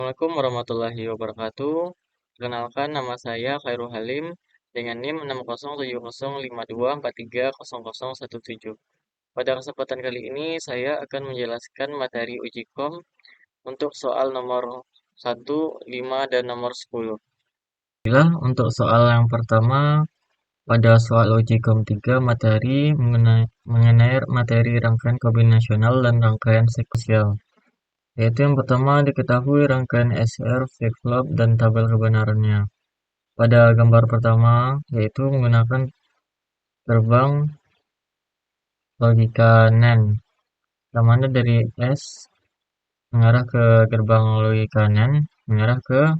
Assalamualaikum warahmatullahi wabarakatuh. Perkenalkan, nama saya Khairul Halim dengan NIM 6070524300017. Pada kesempatan kali ini saya akan menjelaskan materi uji kom untuk soal nomor 1, 5, dan nomor 10. Untuk soal yang pertama, pada soal uji kom 3 materi mengenai materi rangkaian kombinasional dan rangkaian sekuensial. Yaitu yang pertama diketahui rangkaian SR, flip-flop, dan tabel kebenarannya. Pada gambar pertama, yaitu menggunakan gerbang logika NAND, yang mana dari S mengarah ke gerbang logika NAND, mengarah ke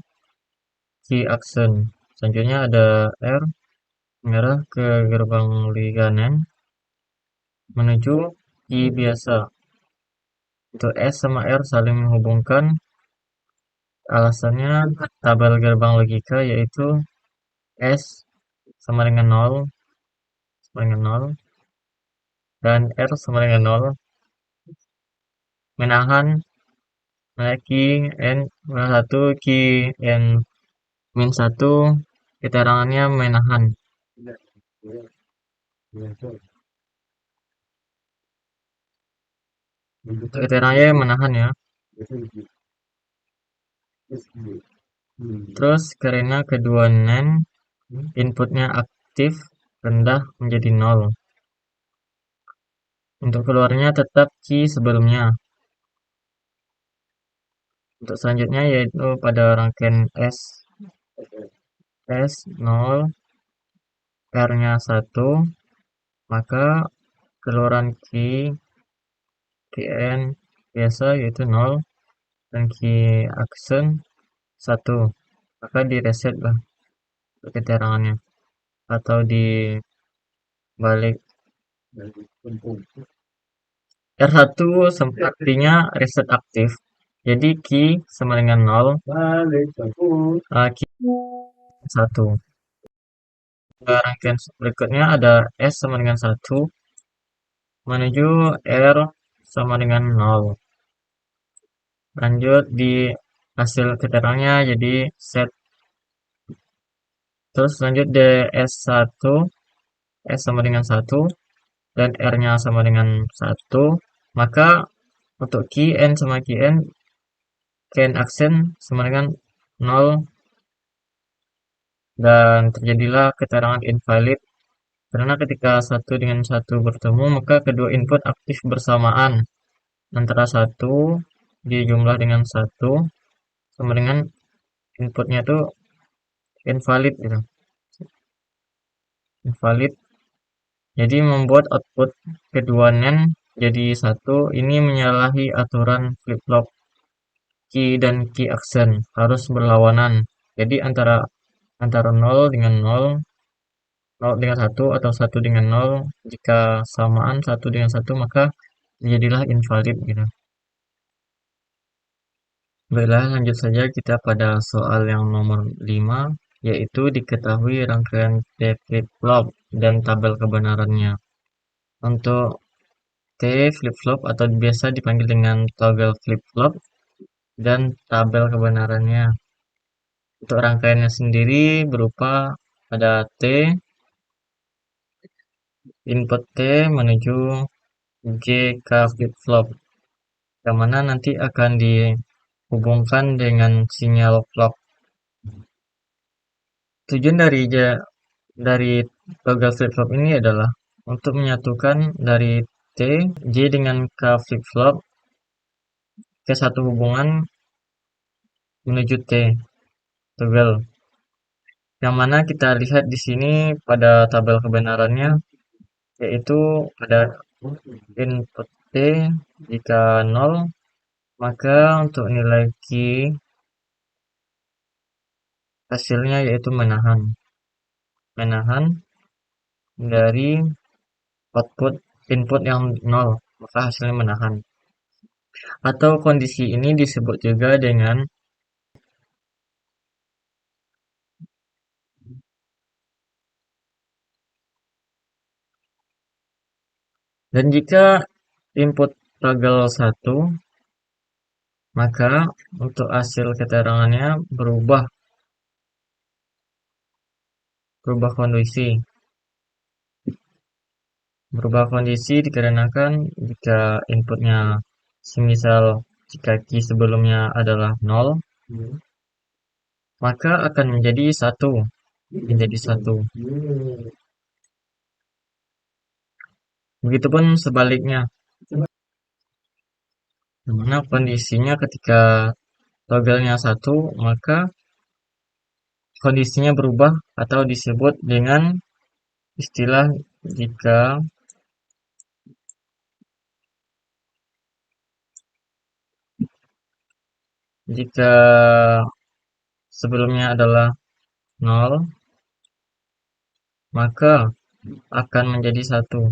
key action. Selanjutnya ada R mengarah ke gerbang logika NAND, menuju key biasa. Untuk S sama R saling menghubungkan. Alasannya tabel gerbang logika yaitu S sama dengan 0, dan R sama dengan 0, menahan key n minus 1, key n min 1, keterangannya menahan. Keterangannya menahan ya. Terus karena kedua NAND inputnya aktif rendah menjadi 0. Untuk keluarnya tetap key sebelumnya. Untuk selanjutnya yaitu pada rangkaian S 0, R-nya 1, maka keluaran key n biasa yaitu 0 dan key action 1, maka di reset lah keterangannya atau dibalik. R1 artinya reset aktif, jadi key sama dengan 0, key 1. Rangkaian berikutnya ada S sama dengan 1 menuju R sama dengan 0. Lanjut di hasil keterangannya jadi set. Terus lanjut DS1, S sama dengan 1 dan R-nya sama dengan 1, maka untuk key n sama key n action sama dengan 0 dan terjadilah keterangan invalid karena ketika 1 dengan 1 bertemu maka kedua input aktif bersamaan, antara 1 dijumlah dengan 1 sama dengan inputnya itu invalid gitu. Invalid. Jadi membuat output kedua NAND jadi 1. Ini menyalahi aturan flip-flop. Key dan key action harus berlawanan. Jadi antara 0 dengan 0, 0 dengan 1 atau 1 dengan 0, jika samaan 1 dengan 1 maka jadilah invalid gitu. Baiklah, lanjut saja kita pada soal yang nomor 5, yaitu diketahui rangkaian T flip-flop dan tabel kebenarannya. Untuk T flip-flop atau biasa dipanggil dengan toggle flip-flop dan tabel kebenarannya. Untuk rangkaiannya sendiri berupa ada T, input T menuju JK flip-flop, yang mana nanti akan dihubungkan dengan sinyal clock. Tujuan dari toggle flip-flop ini adalah untuk menyatukan dari T, J dengan K flip-flop ke satu hubungan menuju T, toggle. Yang mana kita lihat di sini pada tabel kebenarannya, yaitu ada input T jika 0, maka untuk nilai key hasilnya yaitu menahan dari input yang 0, maka hasilnya menahan. Atau kondisi ini disebut juga dengan dan jika input toggle 1 maka untuk hasil keterangannya berubah kondisi. Berubah kondisi dikarenakan jika inputnya semisal jika key sebelumnya adalah 0, maka akan menjadi 1. Menjadi 1. Begitupun sebaliknya. Dimana kondisinya ketika toggle-nya 1, maka kondisinya berubah atau disebut dengan istilah jika sebelumnya adalah 0, maka akan menjadi 1.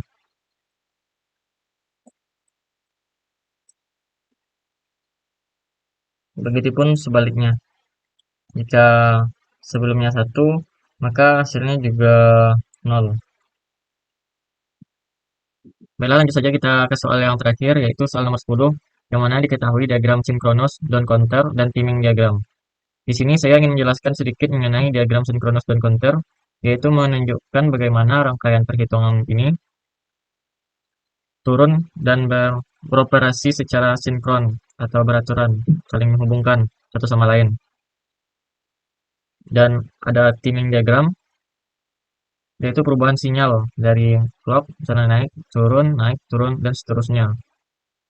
Begitupun sebaliknya. Jika sebelumnya 1, maka hasilnya juga 0. Baiklah, lanjut saja kita ke soal yang terakhir, yaitu soal nomor 10, yang mana diketahui diagram sinkronus, down counter, dan timing diagram. Di sini saya ingin menjelaskan sedikit mengenai diagram sinkronus down counter, yaitu menunjukkan bagaimana rangkaian perhitungan ini turun dan beroperasi secara sinkron atau beraturan, saling menghubungkan satu sama lain. Dan ada timing diagram, yaitu perubahan sinyal dari clock, misalnya naik, turun, dan seterusnya.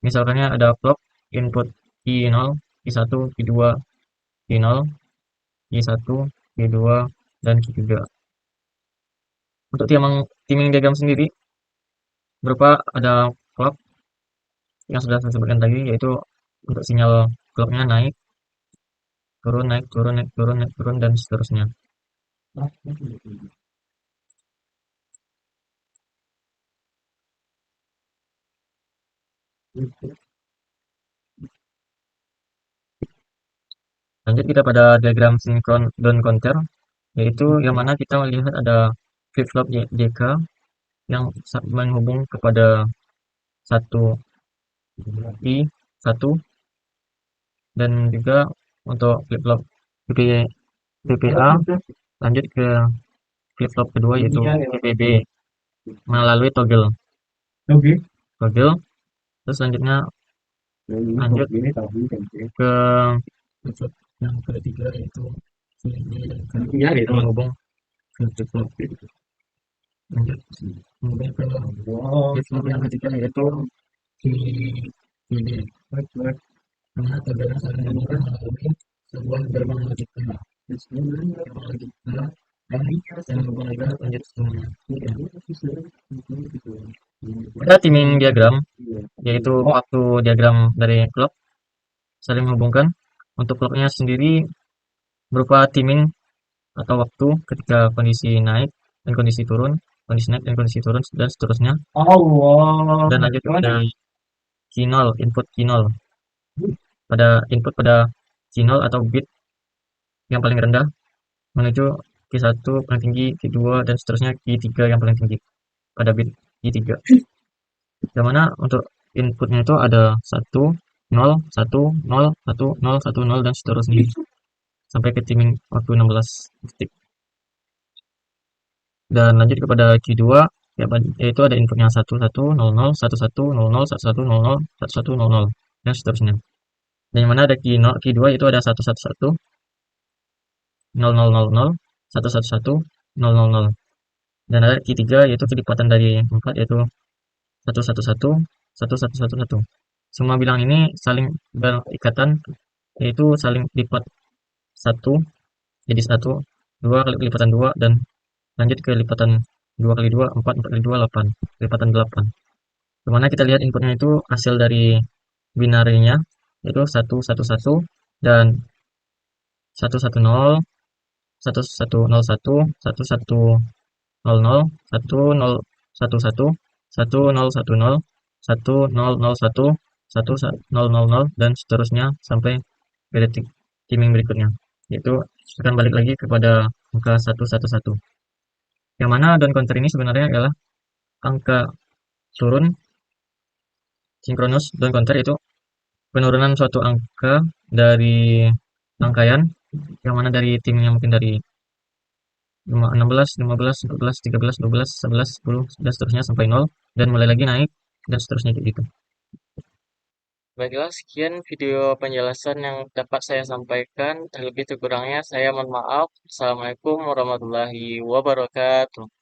Misalkannya ada clock, input Q0, Q1, Q2, Q0, Q1, Q2, dan Q3. Untuk timing diagram sendiri, berupa ada clock yang sudah saya sebutkan tadi, yaitu untuk sinyal clocknya naik, turun, dan seterusnya. Lanjut kita pada diagram sinkron down counter, yaitu yang mana kita melihat ada flip-flop JK yang menghubung kepada satu I1, dan juga untuk flip-flop PPA lanjut ke flip-flop kedua yaitu PPB melalui toggle, terus selanjutnya lanjut ke flip-flop yang ketiga yaitu menghubung ke flip-flop lanjut menghubung ke flip-flop yang ketiga yaitu PPB. Karena toggle saling menghubungkan melalui sebuah gerbang logika. Gerbang logika dan hubungan lanjut semuanya. Pada timing diagram, yaitu waktu diagram dari clock saling menghubungkan. Untuk clocknya sendiri berupa timing atau waktu ketika kondisi naik dan kondisi turun, kondisi naik dan kondisi turun, dan seterusnya. Dan lanjut pada Q0, input Q0. Pada input pada Q0 atau bit yang paling rendah menuju Q1 paling tinggi, Q2, dan seterusnya Q3 yang paling tinggi pada bit Q3. Yang mana untuk inputnya itu ada 1, 0, 1, 0, 1, 0, 1, 0, dan seterusnya sampai ke timing waktu 16 detik. Dan lanjut kepada Q2, yaitu ada inputnya 1, 1, 0, 0, 1, 1, 0, 0, 1, 1, 0, 0, 1, 1, 0, 0, dan seterusnya. Dan yang mana ada Q0, Q2 itu ada 1, 1, 1, 0, 0, 0, 0, 1, 1, 1, 0, 0, 0. Dan ada Q3 yaitu kelipatan dari 4 yaitu 1, 1, 1, 1, 1, 1, 1. Semua bilangan ini saling berikatan, yaitu saling lipat 1 jadi 1, 2 kali lipatan 2, dan lanjut ke lipatan 2 kali 2, 4, 4 kali 2, 8, lipatan 8. Dimana kita lihat inputnya itu hasil dari binarinya, yaitu 1, 1, 1, dan 1, 1, 0, 1, 1, 0, 1, 1, 1, 0, 0, 1, 0, 1, 1, 1, 0, 1, 0, 1, 0, 0, 1, 1, 0, 0, 0, dan seterusnya sampai ke detik timing berikutnya. Yaitu akan balik lagi kepada angka 1, 1, 1. Yang mana down counter ini sebenarnya adalah angka turun sinkronus down counter itu penurunan suatu angka dari rangkaian, yang mana dari timnya mungkin dari 16, 15, 14, 13, 12, 11, 10, dan seterusnya sampai 0, dan mulai lagi naik, dan seterusnya kayak gitu. Baiklah, sekian video penjelasan yang dapat saya sampaikan. Terlebih kurangnya saya mohon maaf. Assalamualaikum warahmatullahi wabarakatuh.